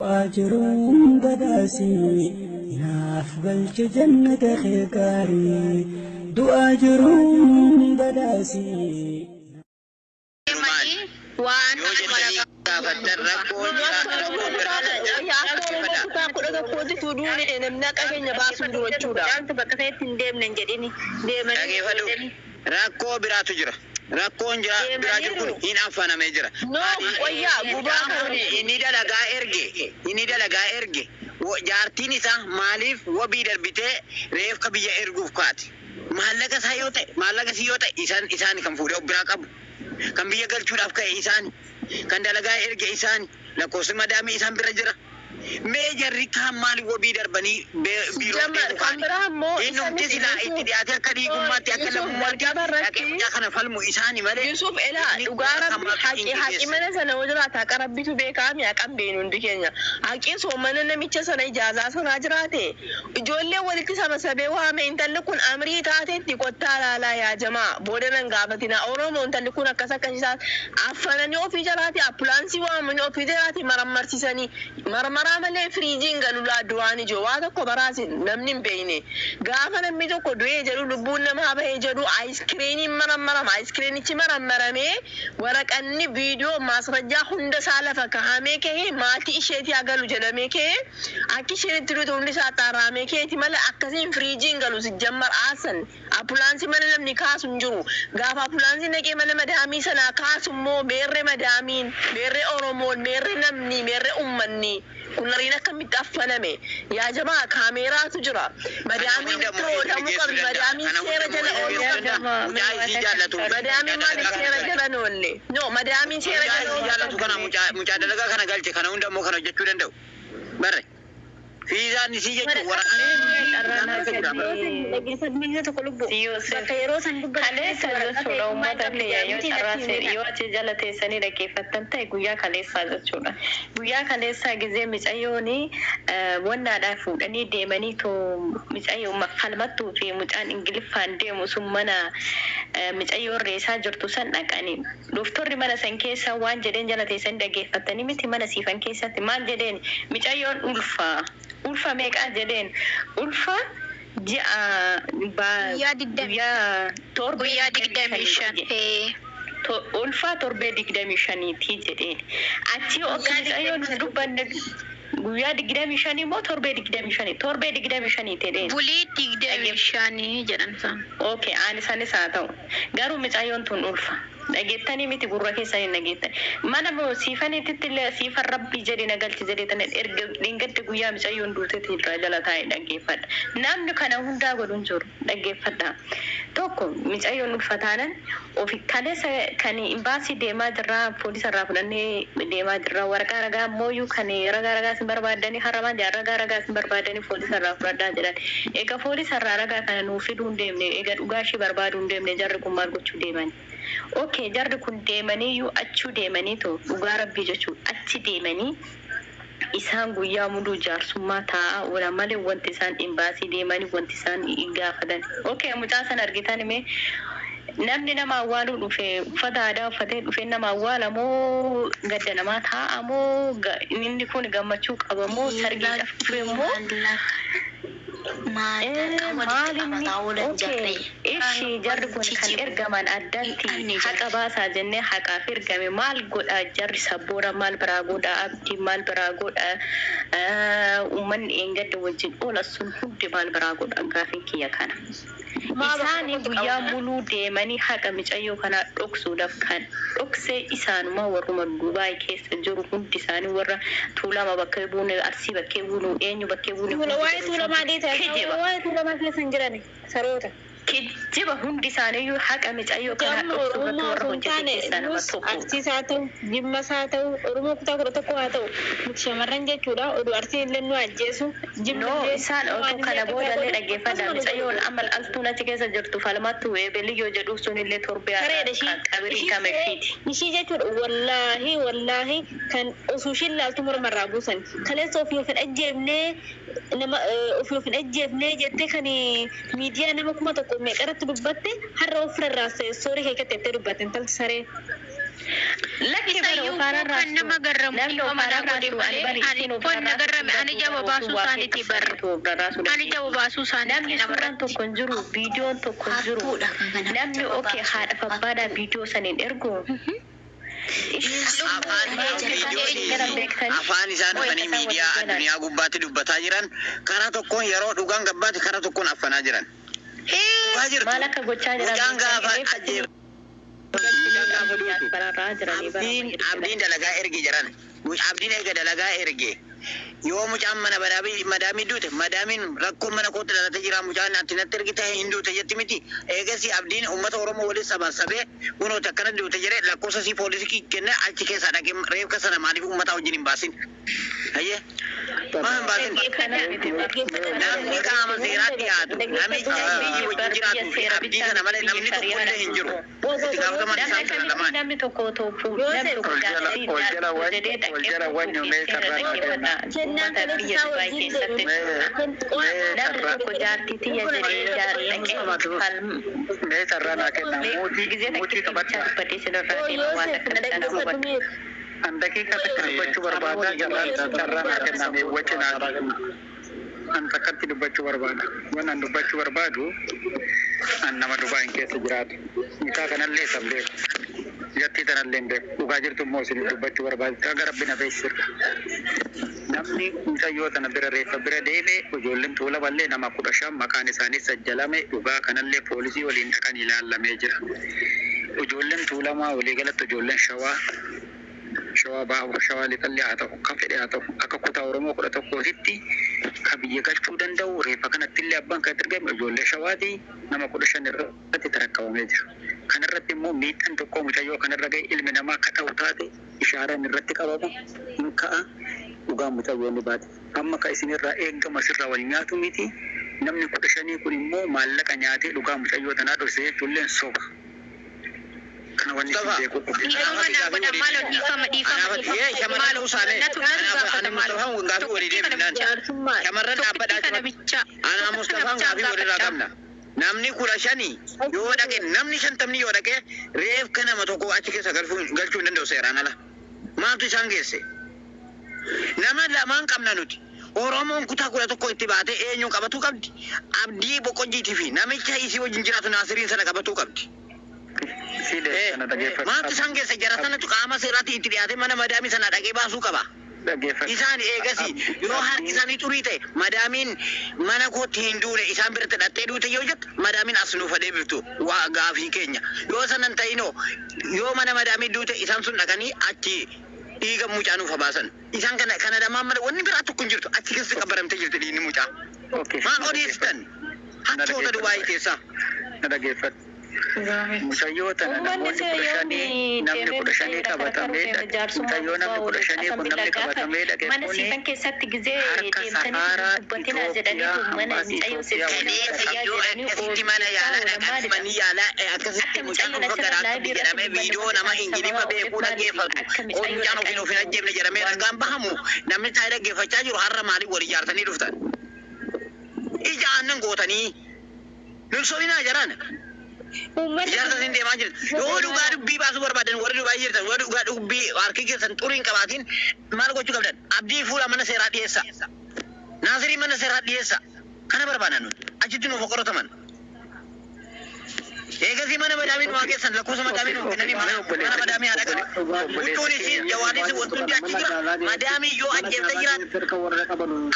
أجرهم بداسي ناف بلش جنة خيكاري دو أجرهم بداسي وأنا Rakko biraatu jira. Rakkoon jira biraa jiru kun hin afana mee jira. Inni dalagaa erge. Jaartiin isaa maaliif wabii darbitee reefka biyya erguuf kaati. Maallaqa isaa yoo ta'e maallaqa si yoo ta'e isaan kan fuudhee of biraa qabu. Kan biyya galchuudhaaf ka'e isaan kan dalagaa erge isaan lakkoofsi madaamii isaan bira jira. Mee jarri kaan maaliif wabii darbanii biiroo inni silaa itti dhiyaate akka dhiigummaatti akka lammummaatti dhaqee kana falmu isaani malee. Yusuf elaa dhugaara haqi mana sana hojiraata qarabbitu beekaami haqan beenu hundi keenya. Haqi soomana namicha sana ijaazaa sanaa jiraate ijoollee walitti sabasabee waame intalli kun amrii taateetti qottaa laalaa yaa jamaa booda nan gaafatina Oromoo intalli kun akkas akkasiisaa affananii ofii jalaati appulaansii waamanii ofii jalaati marammarsiisanii marmara malee firiijiin galulaa du'aan ijoo waa tokko baraasi namni hin beekne gaafa namni tokko du'ee jedhu lubbuun namaa bahee jedhu aayiskiriiniin marammarama aayiskiriinichi marammaramee waraqanni viidiyoo maasrajjaa hunda isaa lafa kahamee ka'ee maatii isheetii agalu jedhamee ka'ee akka isheen itti duute hundi isaa xaaraamee ka'eeti malee akkasiin firiijiin galu sijjammar aasan appulaansii mana namni kaasu hin jiru gaafa appulaansii naqee mana madaamii sanaa kaasu immoo meerree madaamiin meerree Oromoon meerree namni meerree uummanni kunariin akkamitti affaname yaa jamaa kaameraatu jira madaamiin to'atamuu qabdi madaamiin seera jala ooluu qabdi madaamiin maaliif seera jala noolle no madaamiin seera jala ooluu jaallatu kana mucaa dalagaa kana galche kana hunda immoo kana hojjechuu danda'u barre fiizaan isii jechuun guyyaa kaleessaa gizee micayyooni wannaadhaa fuudhanii deemanii micayyoo falmattuu fi mucaan ingiliffaan deemu sun mana micayyoon reessaa jirtu san dhaqanii doktorri mana san keessa waan jedheen jala teessanii dhaggeeffatanii miti mana siifan keessatti maal jedheen micayyoon ulfa meeqaa jedheen ulfa guyyaa 25 ulfa torbee 25 jedheen achi oggaanisayyoon dubbanne guyyaa 25 moo torbee 25 jedheen bulii 25 jedhan san okay ani sanis haa ta'u garuu micayyoon tun ulfa dhageettanii miti gurra keessanii dhageettan mana moo siifanitti illee siifan rabbii jedhee nagalchi jedhee tan erga dhingatti guyyaa micayyoon duutetti irraa jala taa'ee dhaggeeffadha namni kana hundaa godhuun jiru dhaggeeffadha tokko micayyoon ulfataanan ofi kaleessa kan imbaasii deemaa jirraa poolisa irraa fudhannee deemaa jirraa waraqaa ragaa mooyyuu kan ragaa sin barbaadanii haramaan ragaa sin barbaadanii poolisa irraa fudhadhaa jedhan egaa poolisa irraa ragaa kana nuuf fiduu hin deemne egaa dhugaashii barbaaduu hin deemne jarri kun maal gochuu deeman okay jarri kun deemanii yu achuu deemanii to dhugaa rabbii jechuudha achi deemanii isaan guyyaa muduu jaarsummaa taa'aa wala malee wanti isaan imbaasii deemanii wanti isaan gaafatan okay mucaa san argitan mee namni nama awwaaluu dhufe uffata aadaa uffatee dhufe nama awwaala moo gadda namaa taa'a moo inni kun gammachuu qaba moo sargiidhaaf dhufe moo ishi jarri kun kan ergaman addatti haqa baasaa jennee haqaaf ergame maal godha jarri sabboora maal biraa godha abdii maal biraa godha uummanni eengadda wajjin oola sun hundi maal biraa godha gaafin kiyya kana isaanii guyyaa muluu deemanii haqa micayyoo kana dhoksuudhaaf kan dhoksee isaanuma warruma Dubaay keessa jiru hundi isaanii warra tuulama bakkee buune arsii bakkee buunu eenyu bakkee buune waa'ee tuulamaa keessa jirani saroota kijiba hundi isaanii haqa micayyoo kana dhoksuudhaaf warra hojjete keessa nama tokko arsiisaa ta'u jimmasaa ta'u Oromoo kutaa kudha tokko haa ta'u shamarran jechuudha oduu arsii illee nu ajjeesu no isaan otoo kana boodallee dhaggeeffadha micayyoon amal altuun achi keessa jirtu falmattu eebeliyyoo jedhu sun illee torbee qabirii kamefiiti ishii jechuudha wallaahi kan osoo ishiin laaltu mormarraa buusan kaleessa ofii of hin ajjeefnee jettee kan miidiyaa nama kuma tokko meeqarratti dubbatte har'a ofirraa soorii keekkatti jettee dubbatte intalti saree Lakki bara ofaaraa kan nama garramu nama mana godhe malee ani kun nagarrame ani jaba baasuu isaaniiti barra ani jaba baasuu isaaniiti namni suuraan tokko hin jiru viidiyoon tokko hin jiru namni okee haadha fabbaadhaa viidiyoo saniin ergu afaan isaan dhufanii miidiyaa addunyaa gubbaatti dubbataa jiran karaa tokkoon yeroo dhugaan gabbaatti karaa tokkoon affanaa jiran. maal akka gochaa jiran abdiin dalagaa erge jiran abdiin eega dalagaa erge yoo mucaan mana madaamii duute madaamiin rakkoo mana kootti dhalatee jira mucaan ati natti ergite hin duute jetti miti eegasi abdiin uummata oromoo waliin sabasabee kunooti akkana duute jedhee lakkoofsa sii poolisii kenne achi keessaa dhaqee reefka sana maaliif uummata wajjin hin baasin hayyee maan baasin namni qaama seeraa dhiyaatu namicha biyyi wajjin jiraatu fi abdii kana malee namni tokko illee hin jiru itti gaafataman isaan kana lamaan namni tokko tokko namni tokko andaki kata kerja berbada jalan cara kena mewajib antakkan tidak baca berbada mana anda baca berbadu anda nama Dubai yang kesejarat kita kenal le sambil jati tanah lembe ugajer tu mau sini baca berbadu agar bina besar namni kita yo tanah bera deve ujolen tula balle nama kudasham makan isani sajalame uga kenal le polisi walin takkan ilal lamejir ujolen tula ma wali galat ujolen shawa shawa litalli haa ta'u kan fedhe haa ta'u akka kutaa Oromoo 11tti kan biyya galchuu danda'u reeffa kanatti illee abbaan kan argame ijoollee shawaati nama 15 irratti tarakkabamee jira. Kanarratti immoo miidhaan tokko mucayyoo kanarra ga'e ilmi namaa akka ta'u taate ishaaraan irratti qabama hin ka'a dhugaa mucayyoo ni baate. Amma kan isinirraa eegama sirraa wal nyaatu miti namni 15 kun immoo maallaqa nyaatee dhugaa mucayyoo tanaa dhorsee jechuulleen soba. Kana wanni beeku. Namni kula shani yoo dhaqe namni shantamni yoo dhaqe reefka nama tokko achi keessa galchuu hin danda'u seeraan ala. Maaltu isaan geesse? Nama lamaan qabna nuti. Oromoon kutaa 11 itti baatee eenyu qabatuu qabdi. Abdii Boqqojjiitii fi namicha isii wajjin jiraatu Naasiriin sana qabatuu qabdi. Maaltu isaan geesse jara sanatu qaama seeraatti itti dhiyaate mana madaamii sana dhaqee baasuu qaba. Isaan eegasi yoo harki isaanii xurii ta'e madaamiin mana kootti hin duune isaan biratti dhattee duute yoo jettu madaamiin as nuuf deebiftu waa gaafii keenya yoo sanan ta'inoo yoo mana madaamii duute isaan sun dhaqanii achi dhiiga mucaa nuuf baasan isaan kana damaa mana wanni biraa tokko hin jirtu achi keessa qabaramtee jirti dhiigni mucaa maal odeessitan hattoota Dubaayii keessaa mucayyoo tana namoonni namni 15 qabatamee mucayyoo namni 15 kun namni qabatamee dhaqee mana siifan keessatti gizee deemtanii dubbatina jedhanii mana mucayyoo akkasitti mana yaalaa dhaqanii manni yaalaa akkasitti mucayyoo tokko garaatti jedhamee viidiyoo nama ingilifa beekuu dhaggeeffatu mucaan ofiin ajjeefne jedhamee ragaan bahamu namni taa'ee dhaggeeffachaa jiru har'a maaliif wal ijaartanii dhuftan ija aannan gootanii nulsoomina jaraan Ijaarsa sin deemaa jirti. Yoo dhugaa dubbii baasuu barbaadan warri Dubaay jirtan warri dhugaa dubbii harki keessan xuriin qabaatiin maal gochuu qabdan? Abdii fuula mana seeraa dhiyeessa. Naasirii mana seeraa dhiyeessa. Kana barbaadan nuti achitti nuuf qorataman. Eegasii mana madaamiin waa keessan lakkoofsa madaamiin nuuf kennanii mana madaamii haadha qaba. Huccuun isiin jawaadis wanti hundi achi jira. Madaamii yoo ajjeefte jiraat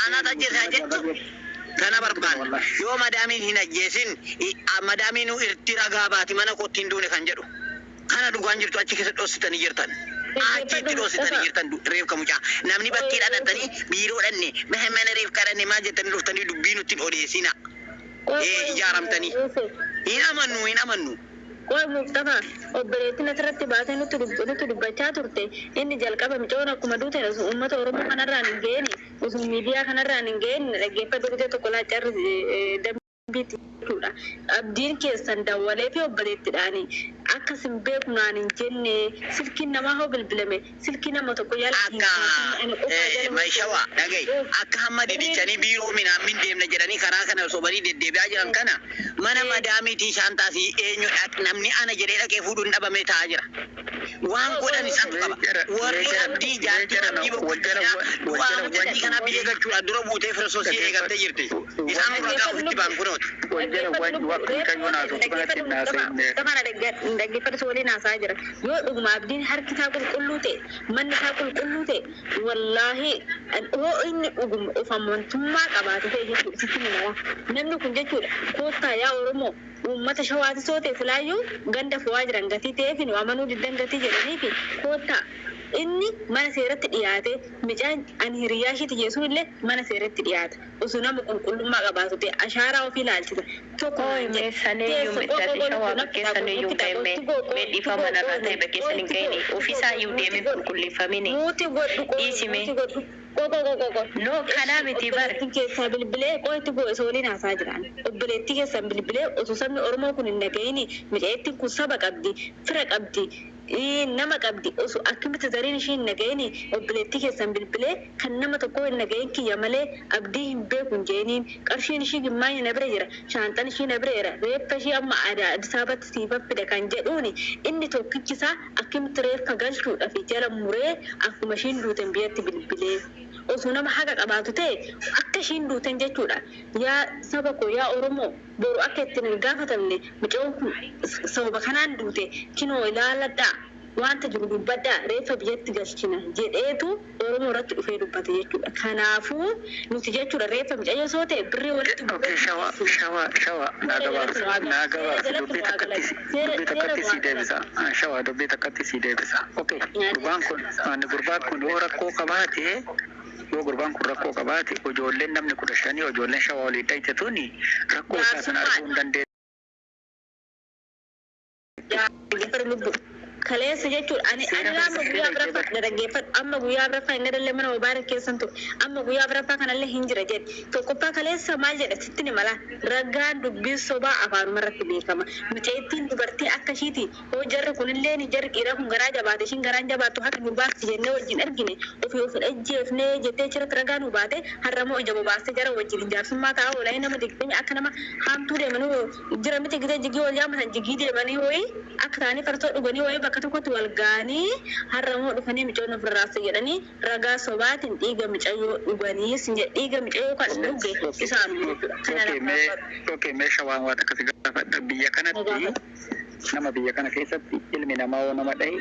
aanaat ajjeesaa jettu. Kana barbaanna yoo madaamiin hin ajjeesin madaamiin irti ragaa baati mana kootti hin duune kan jedhu kana dhugaan jirtu achi keessa dhoositanii jirtan achitti dhoositanii jirtan reefka mucaa namni bakkee dhadhatanii biiroo dhanne mana reefka dhanne maal jettanii dhuftanii dubbii nutti odeessina ijaaramtanii hin amannu Koi Mustafa obboleettiin asirratti baatee nutti dubbachaa turte inni jalqaba micoon akkuma duute uummata Oromoo kanarraan hin geenne osoo miidiyaa kanarraan hin geenne dhaggeeffatu bitee tokko laacharri dambiitti jechuudha. Abdiin keessan dawwalee fi obboleettiidhaani akkasin beeknaan hin jenne silkiin namaa hoo bilbilame silkii nama tokko akka maishawa dhagai akka hamma didichanii biiroo minaamin deemna jedhanii karaa kana sobanii deddeebi'aa jiran kana mana madaamiitii shaantaa fi eenyu namni ana jedhee dhaqee fuudhuun dhabamee taa'aa jira. Waan godhan isaan qaba. Warri abdii jaallatanii wajjin kana biyya galchuudha dura buutee firsosii eegattee jirti. Isaan ragaa ofitti baan kunooti. Dhaggeeffatu waliin haasaa jira. Yoo dhuguma abdiin harki isaa qulqulluu ta'e manni isaa qulqulluu ta'e wallaahi yoo inni dhuguma of amantummaa qabaate ta'e jechuudha sitti minaa. Namni kun jechuudha koottaa yaa Oromoo uummata shawaati soo ta'e filaayyuu ganda fo'aa jiran gatii ta'eef nu amanuu diddan gatii jedhanii fi koottaa inni mana seeratti dhiyaate micaan ani hiriyaa ishiiti jeesuu illee mana seeratti dhiyaata osoo nama qulqullummaa qabaatu ta'e ashaaraa ofii ilaalchisa tokko meessaniyyuu miidhagina shawaa bakkeessaniyyuu ga'e meedhiifa manarraa ta'e bakkeessanii ga'ini ofiisaayyuu deemee qulqulleeffamini dhiisime no kanaa miti bara keessaa bilbilee qootti bo'e waliin haasaa jiran obboleettii keessan bilbilee osoo sabni Oromoo kun hin dhaga'ini miceettiin kun saba qabdi fira qabdi nama qabdi osoo akkamitti zariin ishii hin dhaga'ini obboleettii keessan bilbilee kan nama tokko hin dhaga'in kiyya malee abdii hin beeku hin jeeniin qarshiin ishii gimmaayya na bira jira shaanxan ishii na bira jira reeffa ishii amma aadaa Addis Ababatti siifaffide kan jedhuuni inni tokkichisaa akkamitti reeffa galchuudhaaf jala muree akkuma ishiin duutan biyyatti bilbilee osoo nama haqa qabaatu ta'e akka ishiin duutan jechuudha yaa saba koo yaa Oromoo boru akka ittiin hin gaafatamne mucaan kun sababa kanaan duute kinoo ilaaladhaa wanta jiru dubbadhaa reeffa biyyatti galchina jedheetu Oromoo irratti dhufee dubbate jechuudha. Kanaafuu nuti jechuudha reeffa mucayyoo soo ta'e birrii walitti shawa naagaba dubbii takkatti si deebisa. Shawa dubbii takkatti si deebisa. Okay, gurbaan kun yoo rakkoo qabaate yoo gurbaan kun rakkoo qabaate ijoolleen namni 15 ijoolleen shawaa walii dhayitatuuni rakkoo isaa sana arguu hin dandeessu. kaleessa jechuudha ani amma guyyaa biraffaa dhaggeeffadhu amma guyyaa biraffaa inni dallee mana mubaarak keessan ture amma guyyaa biraffaa kanallee hin jira jedhe tokkoffaa kaleessa maal jedha sitti ni mala ragaan dubbii sobaa afaanuma irratti beekama mucayittiin dubartii akka ishiiti hoo jarri kunillee ni jarri dhiira kun garaa jabaate ishiin garaan jabaattu haqa nu baasti jennee wajjin argine ofii of dhajjeefnee jettee achirratti ragaa nu baate har'amoo ija bobaastee jara wajjin jaarsummaa taa'aa oolanii nama digdami akka nama haamtuu deemanii jira miti gitee jigii wal jaamatan jigii deemanii wayii akka ta'anii fartoo dhuganii wayii bakka tokkotti wal gaanii har'amoo dhufanii micoon ofirraa jedhanii ragaa sobaatiin dhiiga micayyoo dhuganii dhiiga micayyoo kan dhuge isaan Okay, meeshaa waan waan akkasii gaafadha biyya kanatti nama biyya kana keessatti ilmi namaa yoo nama dhahe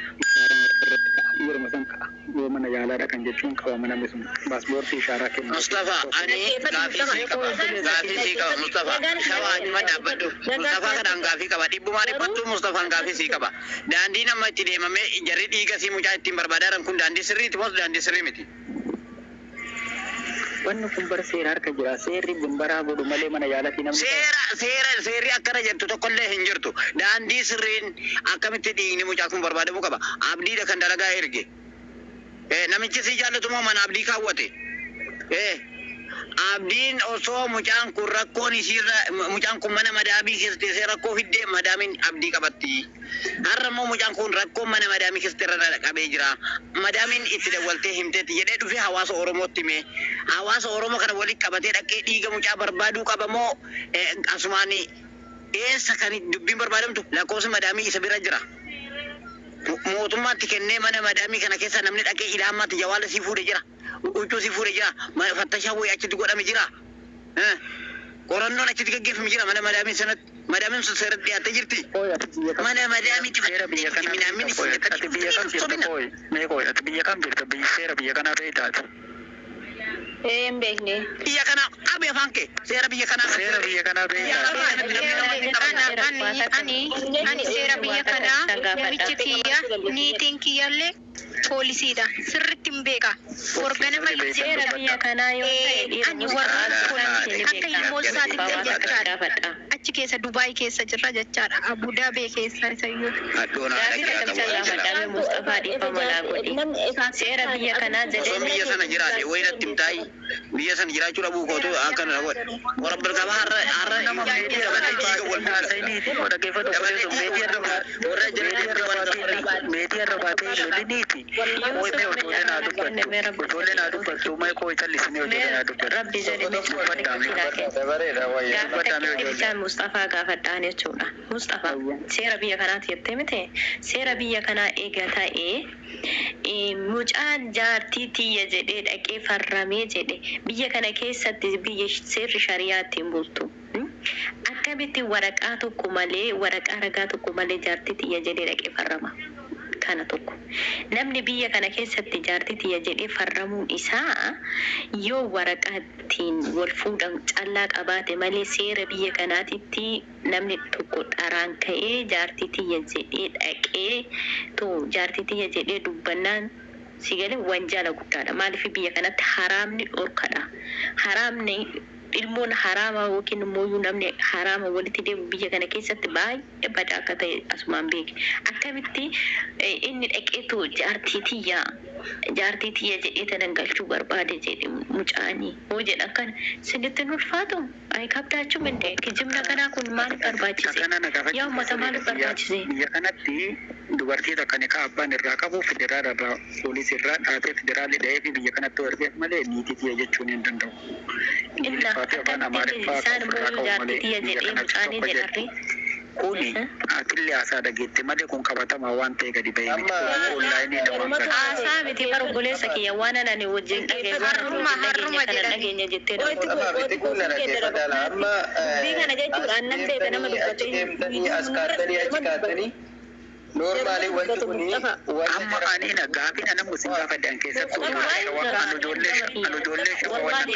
yeruma san ka'a yoo mana yaalaadha kan jechuun qabama namni sun paaspoortii ishaaraa kennu. Mustafa ani gaafii sii qaba Mustafa shawaa nima dhaabbadhu Mustafa kadhaan gaafii qaba dhibbumaa dhibbattuu Mustafaan gaafii sii qaba daandii nama itti deemamee jarri dhiiga sii mucaa ittiin barbaadan kun daandii sirriiti moo daandii sirrii miti? Wanni kun bara seera harka jira seerri gumbaraa godhu malee mana yaalatii namni seerri akkana jettu tokkollee hin jirtu daandii sirriin akkamitti dhiigni mucaa kun barbaadamuu qaba abdiidha kan dalagaa erge namichi si jaallatu moo mana abdii kaawwate abdiin osoo mucaan kun rakkoon isiirra mucaan kun mana madaamii keessatti rakkoo fiddee madaamiin abdii qabatti har'a immoo mucaan kun rakkoo mana madaamii keessatti irra qabee jira madaamiin itti dawwaltee himteetti jedhee dhufee hawaasa Oromootti mee hawaasa Oromoo kana walitti qabatee dhaqee dhiiga mucaa barbaaduu qaba moo asumaan eessa kan dubbiin barbaadamtu lakkoofsi madaamii isa bira jira mootummaatti kennee mana madaamii kana keessa namni dhaqee ilaammaatti jawaala sii fuudhee jira uccuu sii fuudhee jira fattashaa wayii achitti godhame jira qorannoon achitti gaggeeffame jira mana madaamii sanatti madaamiin sun seeratti dhiyaattee jirti mana madaamiitti biyya kam jirta seera biyya kanaa beektaati. Mbekne. Biyya kana qabe afaan kee seera biyya kanaa ani seera biyya kanaa namichi kiyya niitiin kiyyallee poolisiidha sirritti ittiin beeka. Organama seera biyya kanaa yoo ta'e ani warra kun akka ilmoo isaatitti jechaadha. Achi keessa Dubaay keessa jirra jechaadha. Abu Dhabi keessa isayyuu. Seera biyya kanaa jedhee biyya sana jiraate wayinatti himtaayi. Biyya sana jiraachuu dhabuu kootu akkana na godhe. Warra bilqaba har'a nama meetii qabatee dhiiga wal fuudhaniiti. Warra jireenya meetii irra baatee loliniiti. Moo'imee utuulee naa dubbatu. Utuulee naa dubbatu. Maayikoo callisnee utuulee naa dubbatu. Rabbi jedhee Mustafaa gaafadhaan jechuudha. Mustafaa seera biyya kanaati jettee miti. Seera biyya kanaa eega ta'ee mucaan jaartii tiyya jedhee dhaqee farramee jedhe biyya kana keessatti biyya seerri shariyaa ittiin bultu. Akkamitti waraqaa tokko malee waraqaa ragaa tokko malee jaartii tiyya jedhee dhaqee farrama. Kana tokko namni biyya kana keessatti jaartii tiyya jedhee farramuun isaa yoo waraqaatiin wal fuudhan callaa qabaate malee seera biyya kanaatitti namni tokko dharaan ka'ee jaartii tiyya jedhee dhaqee jaartii tiyya jedhee dubbannaan sigalee wanjaala guddaadha. Maaliif biyya kanatti haraamni dhorkadha. Haraamni ilmoon haraama yookiin immoo namni haraama walitti deemu biyya kana keessatti baay'ee badaa akka ta'e asumaan beeke. Akkamitti inni dhaqeetu jaartii tiyya jedhee tanan galchuu barbaade jedhe mucaanii hoo jedha kan sinitti ulfaatu ay kabdaachuu minde kijibna kanaa kun maaliif barbaachise yaa ummata maaliif barbaachise biyya kanatti dubartii takka ni abbaan irraa qabu federaala irraa poolisii irraa dhaatee federaalii dhahee biyya kanatti warqeef malee niitii tiyya jechuun hin danda'u. Isaan immoo jaartii tiyya jedhee mucaanii jedharri. Kuni atillee haasaa dhageette malee kun qabatamaa waan ta'e gadi bahee miti. Onlaayinii namaan gadi. Haasaa miti bara obboleessa kiyya waan ani wajjin dhageenya jettee Normally wanti kuni amma ani na gaafina namu sin gaafadhan keessattuu waan ijoollee shawwa waan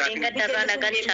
gaafina.